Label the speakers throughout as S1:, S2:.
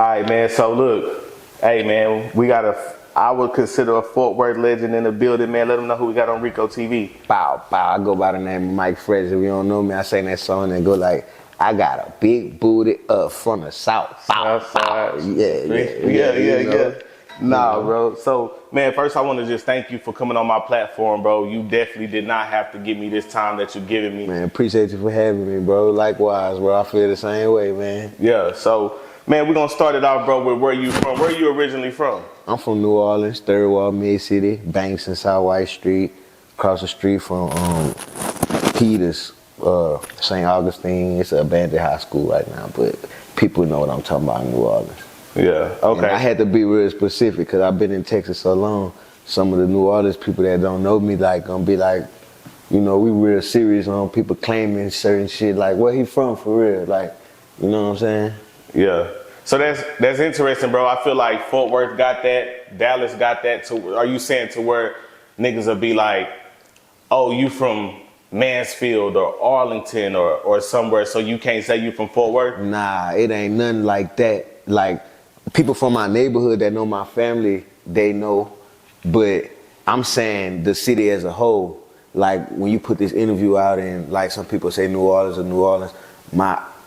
S1: All right, man. So look, hey, man, we got I would consider a Fort Worth legend in the building, man. Let them know who we got on Rico TV.
S2: Bow, bow. I go by the name of Mykfresh. If you don't know me, I sing that song and go like, I got a big booty up from the south. Bow, bow.
S1: Yeah. Nah, bro. So, man, first I want to just thank you for coming on my platform, bro. You definitely did not have to give me this time that you're giving me.
S2: Man, appreciate you for having me, bro. Likewise, bro. I feel the same way, man.
S1: Yeah, so, man, we're going to start it off, bro, with where you from. Where are you originally from?
S2: I'm from New Orleans, Third Ward, Mid-City, Banks and South White Street, across the street from Peters, St. Augustine. It's an abandoned high school right now, but people know what I'm talking about in New Orleans.
S1: Yeah, okay.
S2: And I had to be real specific because I've been in Texas so long. Some of the New Orleans people that don't know me gonna be like, you know, we real serious on people claiming certain shit like where he from for real, like, you know what I'm saying?
S1: Yeah. So that's interesting, bro. I feel like Fort Worth got that, Dallas got that. So are you saying to where niggas will be like, oh, you from Mansfield or Arlington or somewhere, so you can't say you from Fort Worth?
S2: Nah, it ain't nothing like that. Like, people from my neighborhood that know my family, they know. But I'm saying the city as a whole, like when you put this interview out and like some people say New Orleans or New Orleans,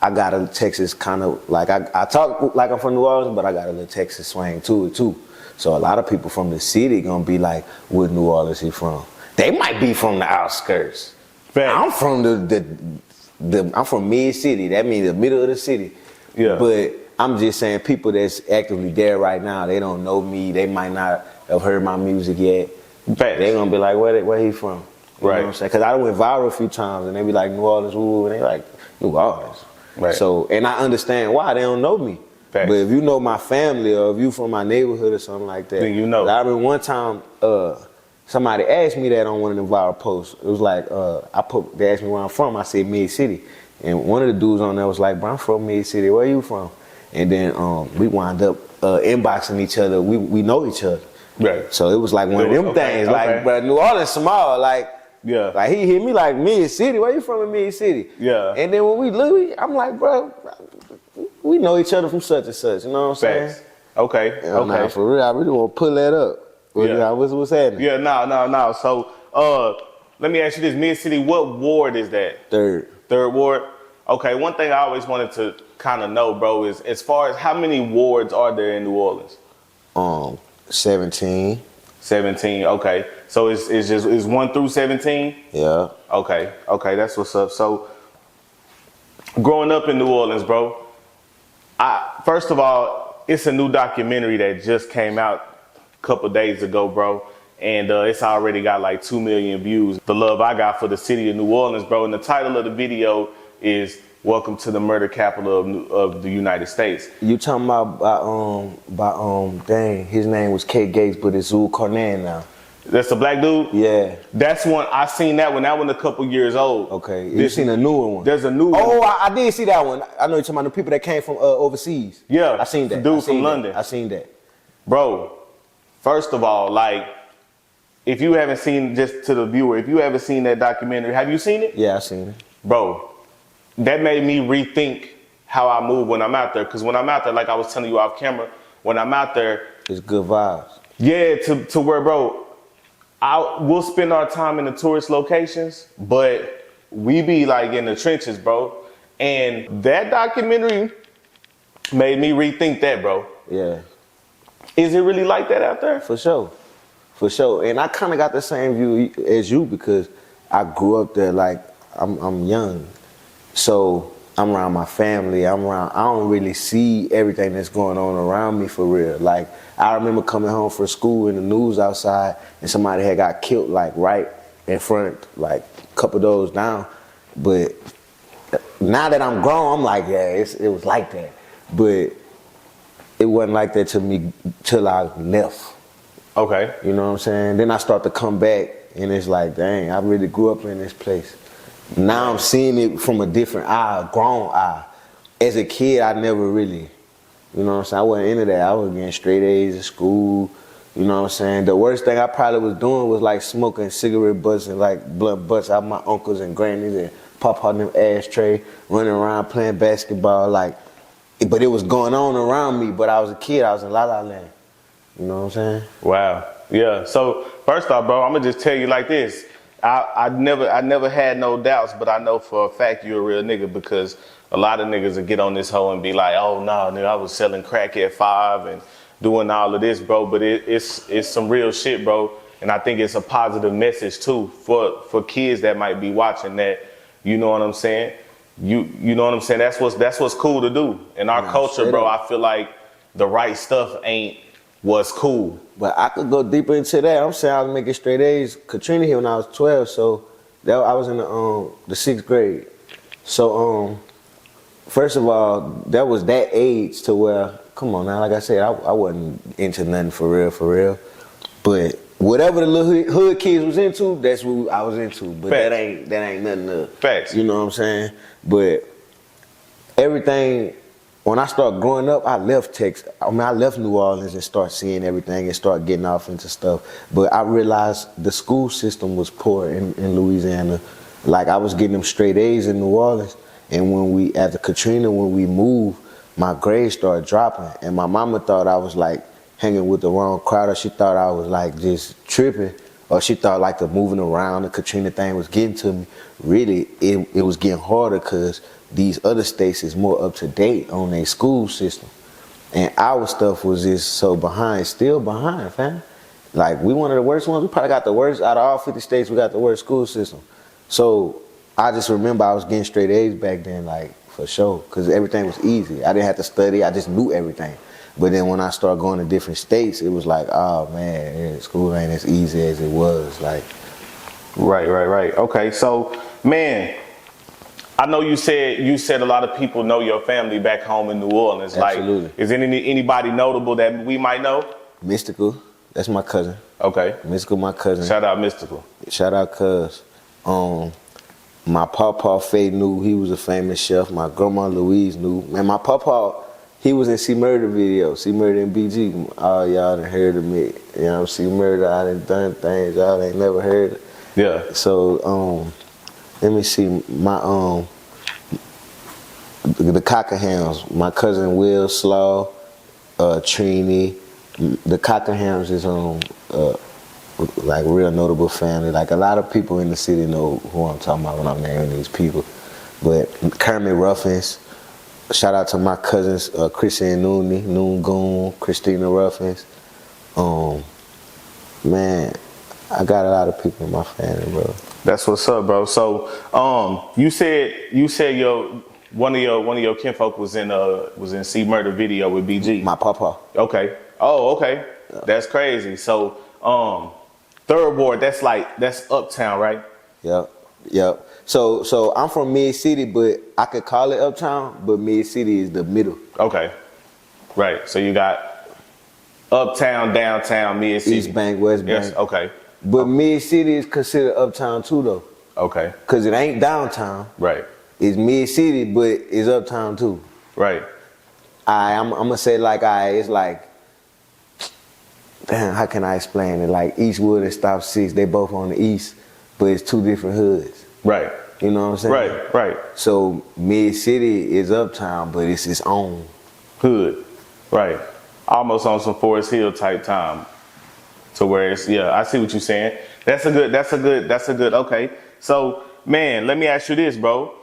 S2: I got a Texas kind of, like I talk like I'm from New Orleans, but I got a little Texas swing to it too. So a lot of people from the city gonna be like, what New Orleans he from? They might be from the outskirts. Fact. I'm from I'm from mid-city. That means the middle of the city.
S1: Yeah.
S2: But I'm just saying people that's actively there right now, they don't know me. They might not have heard my music yet.
S1: Fact.
S2: They gonna be like, where he from? You
S1: right.
S2: know what I'm saying? Because I went viral a few times and they be like, New Orleans, ooh, and they like, New Orleans. Right. So, and I understand why they don't know me. Fact. But if you know my family or if you from my neighborhood or something like that,
S1: then you know.
S2: I remember one time, somebody asked me that on one of the viral posts. It was like, they asked me where I'm from. I said Mid-City. And one of the dudes on there was like, bro, I'm from Mid-City. Where you from? And then we wound up inboxing each other. We know each other. Right. So it was like one of them things. Like, bro, New Orleans small. Like, yeah. Like he hit me like Mid-City. Where you from in Mid-City? Yeah. And then when we look, I'm like, bro, we know each other from such and such. You know what I'm saying?
S1: Facts. Okay. Okay.
S2: Nah, for real, I really want to pull that up. Yeah. What's happening?
S1: Yeah. No. So, let me ask you this: Mid-City, what ward is that?
S2: Third
S1: ward. Okay. One thing I always wanted to kind of know, bro, is as far as how many wards are there in New Orleans?
S2: 17.
S1: 17. Okay. So it's 1 through 17.
S2: Yeah.
S1: Okay. That's what's up. So, growing up in New Orleans, bro, first of all, it's a new documentary that just came out a couple days ago, bro. And it's already got like 2 million views. The love I got for the city of New Orleans, bro. And the title of the video is "Welcome to the Murder Capital of the United States."
S2: You talking about dang, his name was K Gates, but it's Zul Cornan now.
S1: That's the black dude?
S2: Yeah.
S1: That's one, I seen that one. That one a couple years old.
S2: Okay. You seen a newer one?
S1: There's a new one.
S2: Oh, I did see that one. I know you're talking about the people that came from overseas.
S1: Yeah.
S2: I seen that.
S1: The dude from London.
S2: I seen that.
S1: Bro, first of all, like, if you haven't seen, just to the viewer, if you haven't seen that documentary, have you seen it?
S2: Yeah, I seen it.
S1: Bro, that made me rethink how I move when I'm out there. Because when I'm out there, like I was telling you off camera, when I'm out there,
S2: it's good vibes.
S1: Yeah, to where, bro, we'll spend our time in the tourist locations, but we be like in the trenches, bro. And that documentary made me rethink that, bro.
S2: Yeah.
S1: Is it really like that out there?
S2: For sure. For sure. And I kind of got the same view as you because I grew up there. Like, I'm young. So I'm around my family. I don't really see everything that's going on around me for real. Like, I remember coming home from school and the news outside and somebody had got killed like right in front, like a couple doors down. But now that I'm grown, I'm like, yeah, it was like that. But it wasn't like that to me till I left. Okay. You know what I'm saying? Then I start to come back and it's like, dang, I really grew up in this place. Now I'm seeing it from a different eye, a grown eye. As a kid, I never really, you know what I'm saying? I wasn't into that. I was getting straight A's in school. You know what I'm saying? The worst thing I probably was doing was like smoking cigarette butts and like blunt butts out my uncles and grannies and pop out them ashtray, running around playing basketball. Like, but it was going on around me. But I was a kid. I was in La La Land. You know what I'm saying?
S1: Wow. Yeah. So first off, bro, I'm gonna just tell you like this. I never had no doubts, but I know for a fact you're a real nigga because a lot of niggas will get on this hoe and be like, oh no, nigga, I was selling crack at 5 and doing all of this, bro. But it's some real shit, bro. And I think it's a positive message too for kids that might be watching that. You know what I'm saying? You know what I'm saying? That's what's cool to do in our culture, bro. I feel like the right stuff ain't what's cool.
S2: But I could go deeper into that. I'm saying I was making straight A's. Katrina hit when I was 12, so I was in the 6th grade. So first of all, that was that age to where, come on now, like I said, I wasn't into nothing for real. But whatever the little hood kids was into, that's what I was into. But
S1: Facts.
S2: that ain't nothing to,
S1: Facts.
S2: you know what I'm saying? But everything, when I started growing up, I left Texas. I left New Orleans and started seeing everything and started getting off into stuff. But I realized the school system was poor in Louisiana. Like I was getting them straight A's in New Orleans. And after Katrina, when we moved, my grades started dropping. And my mama thought I was like hanging with the wrong crowd, or she thought I was like just tripping, or she thought like the moving around, the Katrina thing was getting to me. Really, it was getting harder because these other states is more up to date on their school system. And our stuff was just so behind, still behind, fam. Like we one of the worst ones. We probably got the worst, out of all 50 states, we got the worst school system. So I just remember I was getting straight A's back then, like for sure, because everything was easy. I didn't have to study, I just knew everything. But then when I started going to different states, it was like, oh man, school ain't as easy as it was. Like,
S1: Right. Okay, so man, I know you said a lot of people know your family back home in New Orleans.
S2: Absolutely.
S1: Like, is anybody notable that we might know?
S2: Mystical, that's my cousin.
S1: Okay.
S2: Mystical, my cousin.
S1: Shout out Mystical.
S2: Shout out cuz. My papa Faye knew, he was a famous chef. My grandma Louise knew. Man, my papa, he was in C Murder video, C Murder and BG. All y'all done heard of me. You know, C Murder, I done things y'all ain't never heard of.
S1: Yeah.
S2: So, let me see, my the Cockerhams, my cousin Will Slaw, Trini, the Cockerhams is like real notable family. Like a lot of people in the city know who I'm talking about when I'm naming these people. But Kermit Ruffins, shout out to my cousins, Chrissy and Noon Goon, Christina Ruffins. Man, I got a lot of people in my family, bro.
S1: That's what's up, bro. So, you said one of your kinfolk was in C Murder video with BG.
S2: My papa.
S1: Okay. Oh, okay. Yeah. That's crazy. So, Third Ward, that's uptown, right?
S2: Yep. So I'm from Mid City, but I could call it uptown, but Mid City is the middle.
S1: Okay. Right. So you got uptown, downtown, Mid City.
S2: East Bank, West Bank.
S1: Yes, okay.
S2: But Mid City is considered uptown too, though.
S1: Okay.
S2: Cause it ain't downtown.
S1: Right.
S2: It's Mid City, but it's uptown too.
S1: Right.
S2: I'm gonna say like it's like, damn, how can I explain it? Like Eastwood and Stop 6, they both on the east, but it's two different hoods.
S1: Right.
S2: You know what I'm saying?
S1: Right.
S2: So Mid City is uptown, but it's its own
S1: hood. Right. Almost on some Forest Hill type time. To where it's, yeah, I see what you're saying. That's a good, okay. So, man, let me ask you this, bro.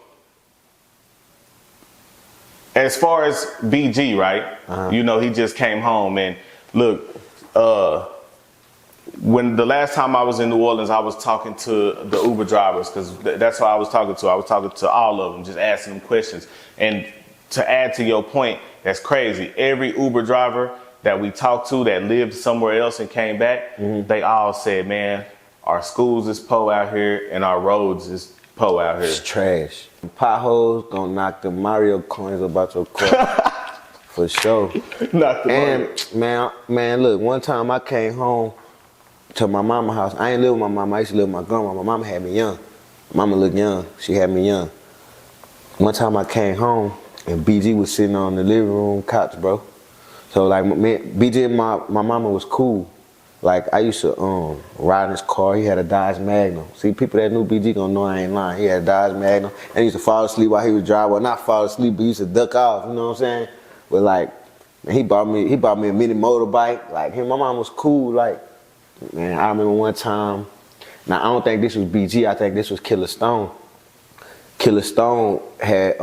S1: As far as BG, right? You know, he just came home and look, when the last time I was in New Orleans, I was talking to the Uber drivers because that's who I was talking to. I was talking to all of them, just asking them questions. And to add to your point, that's crazy. Every Uber driver that we talked to that lived somewhere else and came back, they all said, man, our schools is po out here and our roads is po out here.
S2: It's trash. Potholes gonna knock the Mario coins about your car. For sure.
S1: Knock the
S2: and man, look, one time I came home to my mama's house. I ain't live with my mama, I used to live with my grandma. My mama had me young. Mama looked young, she had me young. One time I came home and BG was sitting on the living room couch, bro. So like BG and my mama was cool. Like I used to ride in his car. He had a Dodge Magnum. See, people that knew BG gonna know I ain't lying. He had a Dodge Magnum. And he used to fall asleep while he was driving. Well, not fall asleep, but he used to duck off, you know what I'm saying? But like, man, he bought me a mini motorbike. Like my mom was cool. Like, man, I remember one time. Now I don't think this was BG. I think this was Killer Stone. Killer Stone had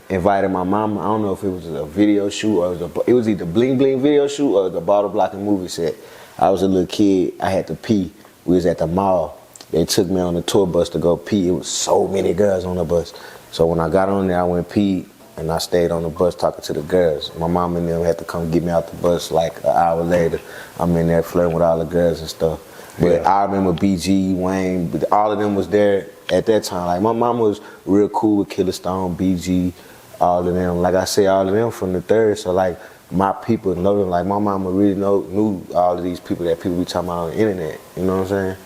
S2: invited my mama. I don't know if it was a video shoot or it was either Bling Bling video shoot or the Bottle Blocking movie set. I was a little kid. I had to pee. We was at the mall. They took me on the tour bus to go pee. It was so many girls on the bus. So when I got on there, I went pee and I stayed on the bus talking to the girls. My mom and them had to come get me out the bus like an hour later. I'm in there flirting with all the girls and stuff. But I remember BG, Wayne, but all of them was there at that time. Like my mom was real cool with Killer Stone, BG, all of them. Like I say, all of them from the third. So like my people know them. Like my mama really knew all of these people that people be talking about on the internet. You know what I'm saying?